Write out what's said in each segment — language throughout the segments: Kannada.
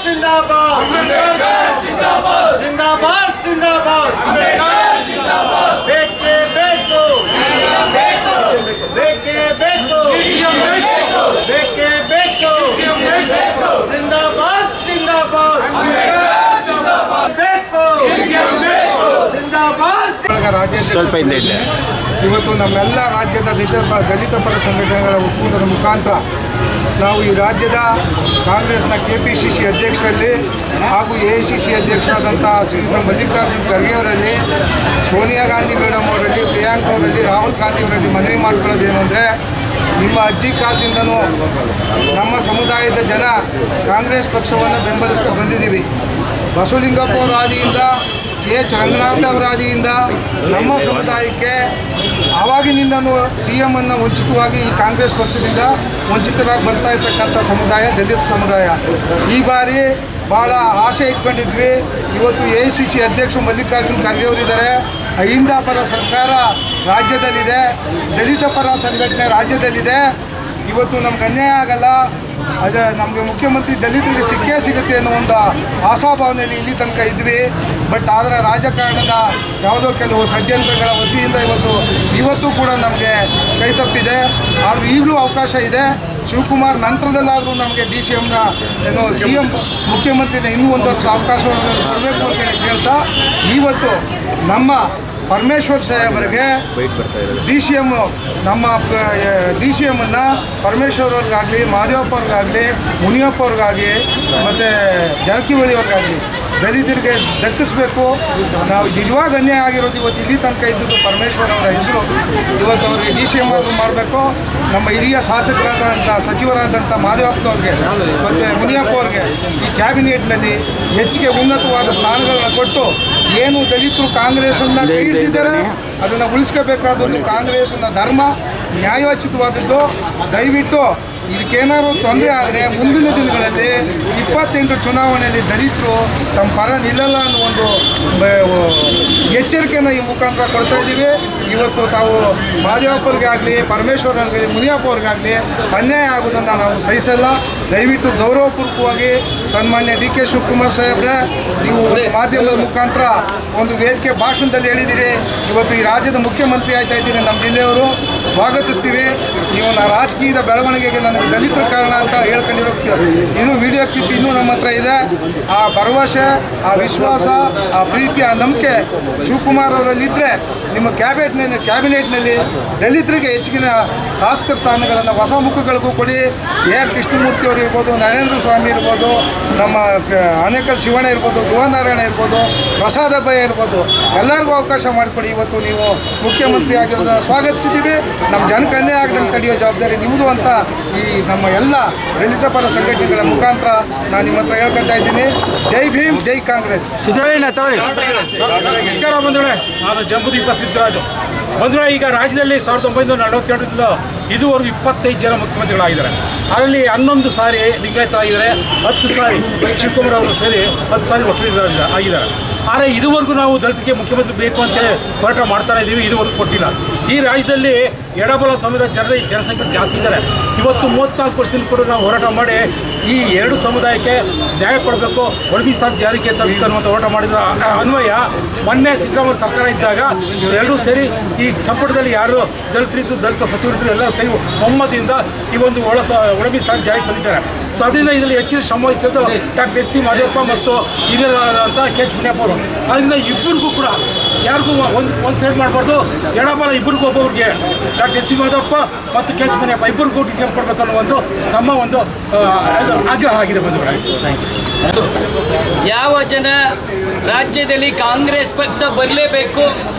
जिंदाबाद जिंदाबाद जिंदाबाद जिंदाबाद जिंदाबाद बेके बेको बेके बेको बेके बेको जिंदाबाद जिंदाबाद बेको जिंदाबाद ಸ್ವಲ್ಪ ಹಿಂದೆ ಇದೆ. ಇವತ್ತು ನಮ್ಮೆಲ್ಲ ರಾಜ್ಯದ ದಲಿತ ಪರ ಸಂಘಟನೆಗಳ ಒಕ್ಕೂಟದ ಮುಖಾಂತರ ನಾವು ಈ ರಾಜ್ಯದ ಕಾಂಗ್ರೆಸ್ನ KPCC ಅಧ್ಯಕ್ಷರಲ್ಲಿ ಹಾಗೂ AICC ಅಧ್ಯಕ್ಷರಾದಂಥ ಶ್ರೀಯುತ ಮಲ್ಲಿಕಾರ್ಜುನ್ ಖರ್ಗೆ ಅವರಲ್ಲಿ, ಸೋನಿಯಾ ಗಾಂಧಿ ಮೇಡಮ್ ಅವರಲ್ಲಿ, ಪ್ರಿಯಾಂಕಾ ಅವರಲ್ಲಿ, ರಾಹುಲ್ ಗಾಂಧಿ ಅವರಲ್ಲಿ ಮನವಿ ಮಾಡ್ಕೊಳ್ಳೋದೇನು ಅಂದರೆ, ನಿಮ್ಮ ಅಜ್ಜಿ ಕಾಲದಿಂದನೂ ನಮ್ಮ ಸಮುದಾಯದ ಜನ ಕಾಂಗ್ರೆಸ್ ಪಕ್ಷವನ್ನು ಬೆಂಬಲಿಸ್ತಾ ಬಂದಿದ್ದೀವಿ. ಬಸವಲಿಂಗಪ್ಪ ಅವರ ಆದಿಯಿಂದ H. ರಂಗನಾಥ್ ಅವರ ಆದಿಯಿಂದ ನಮ್ಮ ಸಮುದಾಯಕ್ಕೆ ಆವಾಗಿನಿಂದನೂ CM ಅನ್ನು ವಂಚಿತವಾಗಿ ಈ ಕಾಂಗ್ರೆಸ್ ಪಕ್ಷದಿಂದ ವಂಚಿತರಾಗಿ ಬರ್ತಾ ಇರ್ತಕ್ಕಂಥ ಸಮುದಾಯ ದಲಿತ ಸಮುದಾಯ. ಈ ಬಾರಿ ಭಾಳ ಆಸೆ ಇಟ್ಕೊಂಡಿದ್ವಿ. ಇವತ್ತು AICC ಅಧ್ಯಕ್ಷರು ಮಲ್ಲಿಕಾರ್ಜುನ್ ಖರ್ಗೆ ಅವರಿದ್ದಾರೆ. ಅಹಿಂದ ಪರ ಸರ್ಕಾರ ರಾಜ್ಯದಲ್ಲಿದೆ, ದಲಿತ ಪರ ಸಂಘಟನೆ ರಾಜ್ಯದಲ್ಲಿದೆ. ಇವತ್ತು ನಮ್ಗೆ ಅನ್ಯಾಯ ಆಗಲ್ಲ, ಅದೇ ನಮಗೆ ಮುಖ್ಯಮಂತ್ರಿ ದಲಿತರಿಗೆ ಸಿಕ್ಕೇ ಸಿಗುತ್ತೆ ಅನ್ನೋ ಒಂದು ಆಶಾಭಾವನೆಯಲ್ಲಿ ಇಲ್ಲಿ ತನಕ ಇದ್ವಿ. ಬಟ್ ಆದರೆ ರಾಜಕಾರಣದ ಯಾವುದೋ ಕೆಲವು ಷಡ್ಯಂತ್ರಗಳ ವತಿಯಿಂದ ಇವತ್ತು ಕೂಡ ನಮಗೆ ಕೈ ತಪ್ಪಿದೆ. ಆದರೂ ಈಗಲೂ ಅವಕಾಶ ಇದೆ. ಶಿವಕುಮಾರ್ ನಂತರದಲ್ಲಾದರೂ ನಮಗೆ DCMನ ಏನು CM ಮುಖ್ಯಮಂತ್ರಿನ ಇನ್ನೂ ಒಂದು ವರ್ಷ ಅವಕಾಶವನ್ನು ಕೊಡಬೇಕು ಅಂತ ಕೇಳ್ತಾ, ಇವತ್ತು ನಮ್ಮ ಪರಮೇಶ್ವರ್ ಸಾಹೇಬರಿಗೆ DCM ನಮ್ಮ DCMನ್ನು ಪರಮೇಶ್ವರ್ ಅವ್ರಿಗಾಗಲಿ, ಮಾದೇವಪ್ಪ ಅವ್ರಿಗಾಗಲಿ, ಮುನಿಯಪ್ಪ ಅವ್ರಿಗಾಗಲಿ ಮತ್ತು ಜಾರಕಿಹೊಳಿ ಅವ್ರಿಗಾಗಲಿ ದಲಿತರಿಗೆ ದಕ್ಕಿಸ್ಬೇಕು. ನಾವು ನಿಜವಾಗಿ ಅನ್ಯಾಯ ಆಗಿರೋದು ಇವತ್ತು ಇಲ್ಲಿ ತನಕ ಇದ್ದದ್ದು ಪರಮೇಶ್ವರ್ ಅವರ ಹೆಸರು. ಇವತ್ತು ಅವ್ರಿಗೆ DCM ಮಾಡಬೇಕು. ನಮ್ಮ ಹಿರಿಯ ಶಾಸಕರಾದಂಥ ಸಚಿವರಾದಂಥ ಮಾದೇವಪ್ಪ ಅವ್ರಿಗೆ ಮತ್ತು ಮುನಿಯಪ್ಪ ಅವ್ರಿಗೆ ಈ ಕ್ಯಾಬಿನೆಟ್ನಲ್ಲಿ ಹೆಚ್ಚಿಗೆ ಉನ್ನತವಾದ ಸ್ಥಾನಗಳನ್ನು ಕೊಟ್ಟು ಏನು ದಲಿತರು ಕಾಂಗ್ರೆಸ್ಸನ್ನು ಕೈ ಹಿಡಿದಿದ್ದಾರೆ ಅದನ್ನು ಉಳಿಸ್ಕೋಬೇಕಾದದ್ದು ಕಾಂಗ್ರೆಸ್ನ ಧರ್ಮ, ನ್ಯಾಯೋಚಿತವಾದದ್ದು. ದಯವಿಟ್ಟು ಇದಕ್ಕೇನಾದ್ರು ತೊಂದರೆ ಆದರೆ ಮುಂದಿನ ದಿನಗಳಲ್ಲಿ 28 ಚುನಾವಣೆಯಲ್ಲಿ ದಲಿತರು ತಮ್ಮ ಪರ ನಿಲ್ಲಲ್ಲ ಅನ್ನೋ ಒಂದು ಎಚ್ಚರಿಕೆಯನ್ನು ಈ ಮುಖಾಂತರ ಕೊಡ್ತಾ ಇದ್ದೀವಿ. ಇವತ್ತು ತಾವು ಮಾದೇವಪ್ಪರಿಗೆ ಆಗಲಿ, ಪರಮೇಶ್ವರ್ ಆಗಲಿ, ಮುನಿಯಪ್ಪ ಅವ್ರಿಗಾಗಲಿ ಅನ್ಯಾಯ ಆಗೋದನ್ನು ನಾವು ಸಹಿಸಲ್ಲ. ದಯವಿಟ್ಟು ಗೌರವಪೂರ್ವಕವಾಗಿ ಸನ್ಮಾನ್ಯ DK ಶಿವಕುಮಾರ್ ಸಾಹೇಬ್ರೆ, ನೀವು ಮಾಧ್ಯಮದ ಮುಖಾಂತರ ಒಂದು ವೇದಿಕೆ ಭಾಷಣದಲ್ಲಿ ಹೇಳಿದ್ದೀರಿ, ಇವತ್ತು ಈ ರಾಜ್ಯದ ಮುಖ್ಯಮಂತ್ರಿ ಆಯ್ತಾ ಇದ್ದೀರಿ. ನಮ್ಮ ಜಿಲ್ಲೆಯವರು ಸ್ವಾಗತಿಸ್ತೀವಿ. ನೀವು ರಾಜಕೀಯದ ಬೆಳವಣಿಗೆಗೆ ನನಗೆ ದಲಿತರ ಕಾರಣ ಅಂತ ಹೇಳ್ಕೊಂಡಿರೋ ಇದು ವಿಡಿಯೋ ಕ್ಲಿಪ್ ಇನ್ನೂ ನಮ್ಮ ಹತ್ರ ಇದೆ. ಆ ಭರವಸೆ, ಆ ವಿಶ್ವಾಸ, ಆ ಪ್ರೀತಿ, ಆ ನಂಬಿಕೆ ಶಿವಕುಮಾರ್ ಅವರಲ್ಲಿದ್ದರೆ ನಿಮ್ಮ ಕ್ಯಾಬಿನೆಟ್ನಲ್ಲಿ ದಲಿತರಿಗೆ ಹೆಚ್ಚಿನ ಶಾಸಕ ಸ್ಥಾನಗಳನ್ನು ಹೊಸ ಮುಖಗಳಿಗೂ ಕೊಡಿ. AR ಕೃಷ್ಣಮೂರ್ತಿ ಅವರು ಇರ್ಬೋದು, ನರೇಂದ್ರ ಸ್ವಾಮಿ ಇರ್ಬೋದು, ನಮ್ಮ ಆನೇಕಲ್ ಶಿವಣ್ಣ ಇರ್ಬೋದು, ಧ್ರುವನಾರಾಯಣ ಇರ್ಬೋದು, ಪ್ರಸಾದ ಭಯ ಇರ್ಬೋದು, ಎಲ್ಲರಿಗೂ ಅವಕಾಶ ಮಾಡಿಕೊಡಿ. ಇವತ್ತು ನೀವು ಮುಖ್ಯಮಂತ್ರಿ ಆಗಿರೋದನ್ನು ಸ್ವಾಗತಿಸಿದ್ದೀವಿ. ನಮ್ಮ ಜನಕ್ಕೆ ಅನ್ಯಾಯ ಆಗದಂಗೆ ತಡೆಯೋ ಜವಾಬ್ದಾರಿ ನಿಮ್ಮದು ಅಂತ ಈ ನಮ್ಮ ಎಲ್ಲ ದಲಿತ ಪರ ಸಂಘಟನೆಗಳ ಮುಖಾಂತರ ನಾನು ನಿಮ್ಮ ಹತ್ರ ಹೇಳ್ಕೊತಾ ಇದ್ದೀನಿ. ಜೈ ಭೀಮ್, ಜೈ ಕಾಂಗ್ರೆಸ್. ನಮಸ್ಕಾರ ಬಂಧುಗಳೇ, ನಾನು ಜಂಬುದೀಪ ಸಿದ್ದರಾಜು. ಬಂಧುಗಳೇ, ಈಗ ರಾಜ್ಯದಲ್ಲಿ 1947ರಿಂದ ಇದುವರೆಗೂ 25 ಜನ ಮುಖ್ಯಮಂತ್ರಿಗಳಾಗಿದ್ದಾರೆ. ಅದರಲ್ಲಿ 11 ಸಾರಿ ಲಿಂಗಾಯತರಾಗಿದ್ದಾರೆ, 10 ಸಾರಿ ಶಿವಕುಮಾರ್ ಅವರು ಸೇರಿ 10 ಸಾರಿ ಆಗಿದ್ದಾರೆ. ಆದರೆ ಇದುವರೆಗೂ ನಾವು ದಲಿತರಿಗೆ ಮುಖ್ಯಮಂತ್ರಿ ಬೇಕು ಅಂತೇಳಿ ಹೋರಾಟ ಮಾಡ್ತಾನೆ ಇದ್ದೀವಿ, ಇದುವರೆಗೂ ಕೊಟ್ಟಿಲ್ಲ. ಈ ರಾಜ್ಯದಲ್ಲಿ ಎಡಬಲ ಸಮುದಾಯದ ಜನಸಂಖ್ಯೆ ಜಾಸ್ತಿ ಇದ್ದಾರೆ. ಇವತ್ತು 34 ವರ್ಷದಿಂದ ಕೂಡ ನಾವು ಹೋರಾಟ ಮಾಡಿ ಈ ಎರಡು ಸಮುದಾಯಕ್ಕೆ ನ್ಯಾಯ ಕೊಡಬೇಕು, ಒಳಮೀಸಲಾತಿ ಜಾರಿಗೆ ತರಬೇಕು ಅನ್ನುವಂಥ ಹೋರಾಟ ಮಾಡಿದ ಅನ್ವಯ ಮೊನ್ನೆ ಸಿದ್ದರಾಮಯ್ಯ ಸರ್ಕಾರ ಇದ್ದಾಗ ಎಲ್ಲರೂ ಸೇರಿ ಈ ಸಂಪುಟದಲ್ಲಿ ಯಾರು ದಲಿತರಿದ್ದು, ದಲಿತ ಸಚಿವರಿದ್ದು ಎಲ್ಲರೂ ಸೇರಿ ಒಮ್ಮತದಿಂದ ಈ ಒಂದು ಒಳಮೀಸಲಾತಿ ಜಾರಿಗೆ ತಂದಿದ್ದಾರೆ. ಸೊ ಅದರಿಂದ ಇದರಲ್ಲಿ ಹೆಚ್ಚಿನ ಶ್ರಮ ವಹಿಸಿದ್ದು ಡಾಕ್ಟರ್ S. C. ಮಾದೇವಪ್ಪ ಮತ್ತು ಹಿರಿಯರಾದಂಥ K. H. ಮುನಿಯಪ್ಪ ಅವರು. ಅದರಿಂದ ಇಬ್ಬರಿಗೂ ಕೂಡ ಯಾರಿಗೂ ಒಂದು ಸೈಡ್ ಮಾಡಬಾರ್ದು, ಎಡಬಲ ಇಬ್ಬರಿಗೂ ಒಬ್ಬೊಬ್ಬರಿಗೆ ಡಾಕ್ಟರ್ S. C. ಮಾದೇವಪ್ಪ ಮತ್ತು K. H. ಮುನಿಯಪ್ಪ ಇಬ್ಬರಿಗೂ DCM ಕೊಡಬೇಕು ಅನ್ನೋ ಒಂದು ನಮ್ಮ ಒಂದು ಆಗ್ರಹ ಆಗಿದೆ. ಬಂಧುಗಳೇ, ಯಾವ ಜನ ರಾಜ್ಯದಲ್ಲಿ ಕಾಂಗ್ರೆಸ್ ಪಕ್ಷ ಬರಲೇಬೇಕು,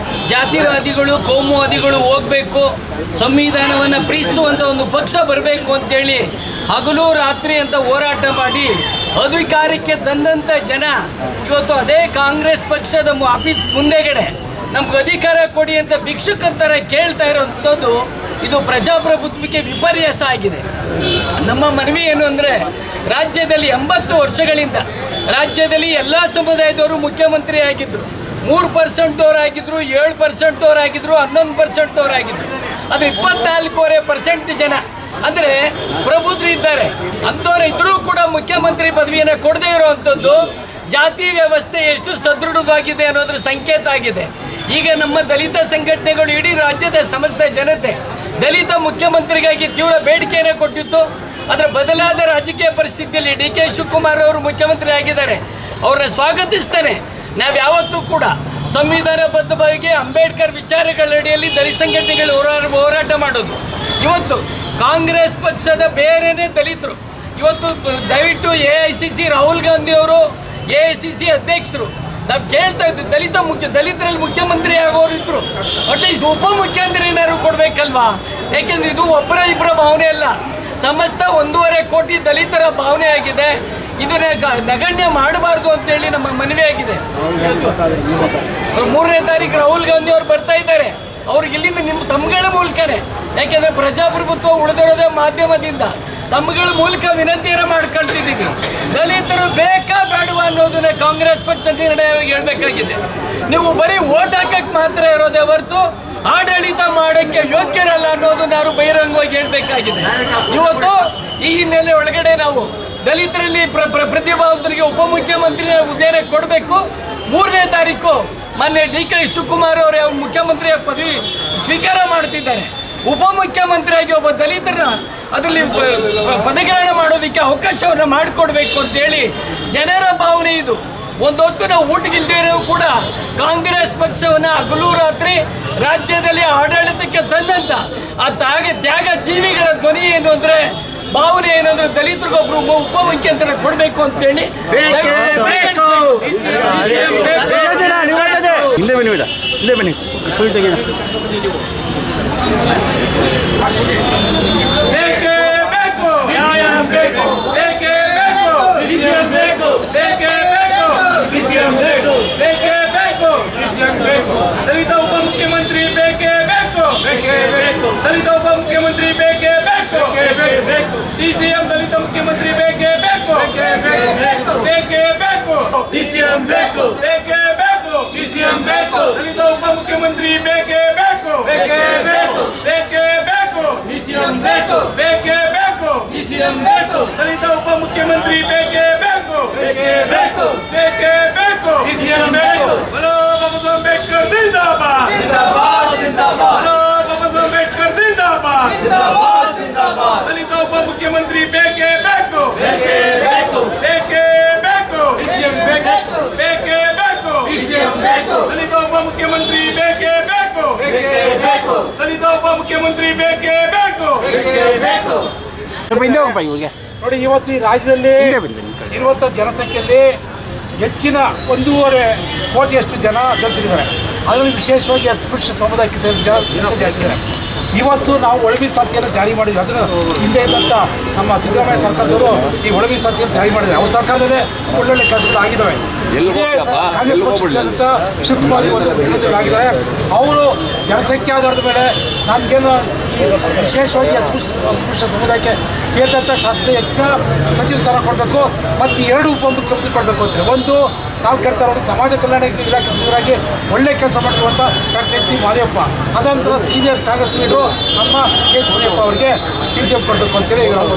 ಜಾತಿವಾದಿಗಳು, ಕೋಮುವಾದಿಗಳು ಹೋಗಬೇಕು, ಸಂವಿಧಾನವನ್ನು ಪ್ರೀತಿಸುವಂಥ ಒಂದು ಪಕ್ಷ ಬರಬೇಕು ಅಂತೇಳಿ ಹಗಲು ರಾತ್ರಿ ಅಂತ ಹೋರಾಟ ಮಾಡಿ ಅಧಿಕಾರಕ್ಕೆ ತಂದಂಥ ಜನ ಇವತ್ತು ಅದೇ ಕಾಂಗ್ರೆಸ್ ಪಕ್ಷದ ಆಫೀಸ್ ಮುಂದೆಗಡೆ ನಮ್ಗೆ ಅಧಿಕಾರ ಕೊಡಿ ಅಂತ ಭಿಕ್ಷುಕರ ಥರ ಕೇಳ್ತಾ ಇರೋವಂಥದ್ದು ಇದು ಪ್ರಜಾಪ್ರಭುತ್ವಕ್ಕೆ ವಿಪರ್ಯಾಸ ಆಗಿದೆ. ನಮ್ಮ ಮನವಿ ಏನು ಅಂದರೆ, ರಾಜ್ಯದಲ್ಲಿ 80 ವರ್ಷಗಳಿಂದ ರಾಜ್ಯದಲ್ಲಿ ಎಲ್ಲ ಸಮುದಾಯದವರು ಮುಖ್ಯಮಂತ್ರಿ ಆಗಿದ್ದರು. 3% ಆಗಿದ್ರು, 7% ಆಗಿದ್ರು, 11% ಆಗಿದ್ರು. ಅದು 24.5% ಜನ ಅಂದರೆ ಪ್ರಬುದ್ಧರು ಇದ್ದಾರೆ ಅಂಥವ್ರು ಇದ್ರೂ ಕೂಡ ಮುಖ್ಯಮಂತ್ರಿ ಪದವಿಯನ್ನು ಕೊಡದೇ ಇರುವಂಥದ್ದು ಜಾತಿ ವ್ಯವಸ್ಥೆ ಎಷ್ಟು ಸದೃಢವಾಗಿದೆ ಅನ್ನೋದ್ರ ಸಂಕೇತ ಆಗಿದೆ. ಈಗ ನಮ್ಮ ದಲಿತ ಸಂಘಟನೆಗಳು ಇಡೀ ರಾಜ್ಯದ ಸಮಸ್ತ ಜನತೆ ದಲಿತ ಮುಖ್ಯಮಂತ್ರಿಗಾಗಿ ತೀವ್ರ ಬೇಡಿಕೆಯನ್ನು ಕೊಟ್ಟಿತ್ತು. ಅದರ ಬದಲಾದ ರಾಜಕೀಯ ಪರಿಸ್ಥಿತಿಯಲ್ಲಿ ಡಿ.ಕೆ. ಶಿವಕುಮಾರ್ ಅವರು ಮುಖ್ಯಮಂತ್ರಿ ಆಗಿದ್ದಾರೆ. ಅವರನ್ನ ಸ್ವಾಗತಿಸ್ತೇನೆ. ನಾವು ಯಾವತ್ತೂ ಕೂಡ ಸಂವಿಧಾನಬದ್ಧವಾಗಿ ಅಂಬೇಡ್ಕರ್ ವಿಚಾರಗಳಡಿಯಲ್ಲಿ ದಲಿತ ಸಂಘಟನೆಗಳು ಹೋರಾಟ ಮಾಡೋದು. ಇವತ್ತು ಕಾಂಗ್ರೆಸ್ ಪಕ್ಷದ ಬೇರೆನೇ ದಲಿತರು ಇವತ್ತು ದಯವಿಟ್ಟು AICC ರಾಹುಲ್ ಗಾಂಧಿ ಅವರು AICC ಅಧ್ಯಕ್ಷರು ನಾವು ಕೇಳ್ತಾ ಇದ್ವಿ, ದಲಿತರಲ್ಲಿ ಮುಖ್ಯಮಂತ್ರಿ ಆಗೋರು ಇದ್ರು, ಅಟ್ಲೀಸ್ಟ್ ಉಪಮುಖ್ಯಮಂತ್ರಿನಾರು ಕೊಡ್ಬೇಕಲ್ವಾ? ಯಾಕೆಂದ್ರೆ ಇದು ಒಬ್ಬರ ಇಬ್ಬರ ಭಾವನೆ ಅಲ್ಲ, ಸಮಸ್ತ 1.5 ಕೋಟಿ ದಲಿತರ ಭಾವನೆ ಆಗಿದೆ. ಇದನ್ನ ನಗಣ್ಯ ಮಾಡಬಾರ್ದು ಅಂತೇಳಿ ನಮ್ಮ ಮನವಿ ಆಗಿದೆ. 3ನೇ ತಾರೀಕು ರಾಹುಲ್ ಗಾಂಧಿ ಅವರು ಬರ್ತಾ ಇದ್ದಾರೆ. ಅವ್ರಿಗೆ ಇಲ್ಲಿಂದ ನಿಮ್ಮ ತಮ್ಮಗಳ ಮೂಲಕನೇ, ಯಾಕೆಂದ್ರೆ ಪ್ರಜಾಪ್ರಭುತ್ವ ಉಳಿದಿರೋದೇ ಮಾಧ್ಯಮದಿಂದ, ತಮ್ಮಗಳ ಮೂಲಕ ವಿನಂತಿಯನ್ನು ಮಾಡ್ಕೊಳ್ತಿದ್ದೀವಿ. ದಲಿತರು ಬೇಕಾ ಬೇಡವಾ ಅನ್ನೋದನ್ನ ಕಾಂಗ್ರೆಸ್ ಪಕ್ಷ ನಿರ್ಣಯವಾಗಿ ಹೇಳ್ಬೇಕಾಗಿದೆ. ನೀವು ಬರೀ ಓಟ್ ಹಾಕಕ್ಕೆ ಮಾತ್ರ ಇರೋದೇ ಹೊರತು ಆಡಳಿತ ಮಾಡೋಕ್ಕೆ ಯೋಗ್ಯರಲ್ಲ ಅನ್ನೋದು ನಾವು ಬಹಿರಂಗವಾಗಿ ಹೇಳ್ಬೇಕಾಗಿದೆ. ಇವತ್ತು ಈ ಹಿನ್ನೆಲೆ ಒಳಗಡೆ ನಾವು ದಲಿತರಲ್ಲಿ ಪ್ರತಿಭಾವಂತರಿಗೆ ಉಪಮುಖ್ಯಮಂತ್ರಿ ಹುದ್ದೆಯನ್ನು ಕೊಡಬೇಕು. 3ನೇ ತಾರೀಕು ಮೊನ್ನೆ ಡಿ.ಕೆ. ಶಿವಕುಮಾರ್ ಅವರೇ ಮುಖ್ಯಮಂತ್ರಿಯ ಪದವಿ ಸ್ವೀಕಾರ ಮಾಡ್ತಿದ್ದಾರೆ. ಉಪಮುಖ್ಯಮಂತ್ರಿಯಾಗಿ ಒಬ್ಬ ದಲಿತರನ್ನ ಅದರಲ್ಲಿ ಪದಗ್ರಹಣ ಮಾಡೋದಕ್ಕೆ ಅವಕಾಶವನ್ನು ಮಾಡಿಕೊಡ್ಬೇಕು ಅಂತೇಳಿ ಜನರ ಭಾವನೆ ಇದು. ಒಂದೊತ್ತು ನಾವು ಊಟಕ್ಕಿಲ್ದೇ ಇರೋ ಕೂಡ ಕಾಂಗ್ರೆಸ್ ಪಕ್ಷವನ್ನು ಹಗಲು ರಾತ್ರಿ ರಾಜ್ಯದಲ್ಲಿ ಆಡಳಿತಕ್ಕೆ ತಂದಂತ ಆ ತ್ಯಾಗ ಜೀವಿಗಳ ಧ್ವನಿ ಏನು ಅಂದರೆ ಭಾವನೆ ಏನಂದ್ರೆ ದಲಿತರಿಗೊಬ್ರು ಉಪಮುಖ್ಯಮಂತ್ರಿ ಕೊಡಬೇಕು ಅಂತೇಳಿ ಹಿಂದೆ ಬನ್ನಿ ಬೇಡ, ಹಿಂದೆ ಬನ್ನಿ, ಫುಲ್ ತೆಗೆದು ದಲಿತ ಉಪಮುಖ್ಯಮಂತ್ರಿ ಬೇಕೇ ಬೇಕು, ದಲಿತ ಉಪಮುಖ್ಯಮಂತ್ರಿ ಬೇಕೇ ಬೇಕು, DCM ದಲಿತ ಮುಖ್ಯಮಂತ್ರಿ ಬೇಕೇ ಬೇಕು, ಬೇಕೇ ಬೇಕು, DCM ಬೇಕು, ಬೇಕೇ ಬೇಕು, DCM ಬೇಕು, ದಲಿತ ಉಪಮುಖ್ಯಮಂತ್ರಿ ಬೇಕೇ ಬೇಕು, ಬೇಕೇ ಬೇಕು, ಬೇಕೇ ಬೇಕು, DCM ಬೇಕು, ಬೇಕೇ ಬೇಕು, DCM ಬೇಕು, ದಲಿತ ಉಪಮುಖ್ಯಮಂತ್ರಿ ಬೇಕೇ ಬೇಕು, ಬೇಕೇ ಬೇಕು, ಬೇಕೇ ಬೇಕು, DCM ಬೇಕು. बोलो बाबा साहब अम्बेडकर जिंदाबाद, जिंदाबाद, जिंदाबाद. बोलो बाबा साहब अम्बेडकर जिंदाबाद, जिंदाबाद, जिंदाबाद. दलित उपमुख्यमंत्री ಬೇಕೇ ಬೇಕು, ಬೇಕೇ ಬೇಕು, ಬೇಕೇ ಬೇಕು, DCM ಬೇಕು, ಬೇಕೇ ಬೇಕು, DCM ಬೇಕು, ದಲಿತ ಉಪಮುಖ್ಯಮಂತ್ರಿ ಬೇಕೇ ಬೇಕು, ಬೇಕೇ ಬೇಕು, ದಲಿತ ಉಪಮುಖ್ಯಮಂತ್ರಿ ಬೇಕೇ ಬೇಕು, ಬೇಕೇ ಬೇಕು. ಹಿಂದೆ ಹೋಗಪ್ಪ ಇವಾಗ. ನೋಡಿ, ಇವತ್ತು ಈ ರಾಜ್ಯದಲ್ಲಿ ಇರುವಂಥ ಜನಸಂಖ್ಯೆಯಲ್ಲಿ ಹೆಚ್ಚಿನ 1.5 ಕೋಟಿಯಷ್ಟು ಜನ ದಲಿತರಿದ್ದಾರೆ. ಅದರಲ್ಲಿ ವಿಶೇಷವಾಗಿ ಅಸ್ಪೃಶ್ಯ ಸಮುದಾಯಕ್ಕೆ ಸೇರಿದ ಜನ ಜಾಸ್ತಿ ಇದ್ದಾರೆ. ಇವತ್ತು ನಾವು ಒಳ ಮೀಸಲಾತಿಯನ್ನು ಜಾರಿ ಮಾಡಿದ್ವಿ. ಅದನ್ನು ಹಿಂದೆ ಇದ್ದಂಥ ನಮ್ಮ ಸಿದ್ದರಾಮಯ್ಯ ಸರ್ಕಾರದವರು ಈ ಒಳ ಮೀಸಲಾತಿಯನ್ನು ಜಾರಿ ಮಾಡಿದ್ದಾರೆ. ಅವ್ರ ಸರ್ಕಾರದಲ್ಲೇ ಒಳ್ಳೊಳ್ಳೆ ಕೆಲಸಗಳು ಆಗಿದ್ದಾವೆ. ಶಿವಕುಮಾರ್ ಆಗಿದ್ದಾರೆ. ಅವರು ಜನಸಂಖ್ಯೆ ಆಧಾರದ ಮೇಲೆ ನಮಗೇನು ವಿಶೇಷವಾಗಿ ಅಸ್ಪೃಶ್ಯ ಸಮುದಾಯಕ್ಕೆ ಸೇರಿದಂಥ ಶಾಸಕ ಹೆಚ್ಚಿನ ಸಚಿವ ಸ್ಥಾನ ಕೊಡಬೇಕು ಮತ್ತು 2 ಉಪಮುಖ್ಯಮಂತ್ರಿ ಕೊಡಬೇಕು ಅಂತಾರೆ. ಒಂದು ನಾವು ಕೇಳ್ತಾ ಇರೋದು ಸಮಾಜ ಕಲ್ಯಾಣ ಇಲಾಖೆ ಸಚಿವರಾಗಿ ಒಳ್ಳೆ ಕೆಲಸ ಮಾಡಿರುವಂಥ ಡಾಕ್ಟರ್ ಎಚ್.ಸಿ. ಮಾದೇವಪ್ಪ, ಅದಂತರ ಸೀನಿಯರ್ ಕಾಂಗ್ರೆಸ್ ಲೀಡರು ನಮ್ಮ ಕೆ. ಸೋನಿಯಪ್ಪ ಅವರಿಗೆ DCM ಕೊಡಬೇಕು ಅಂತೇಳಿ ನಾವು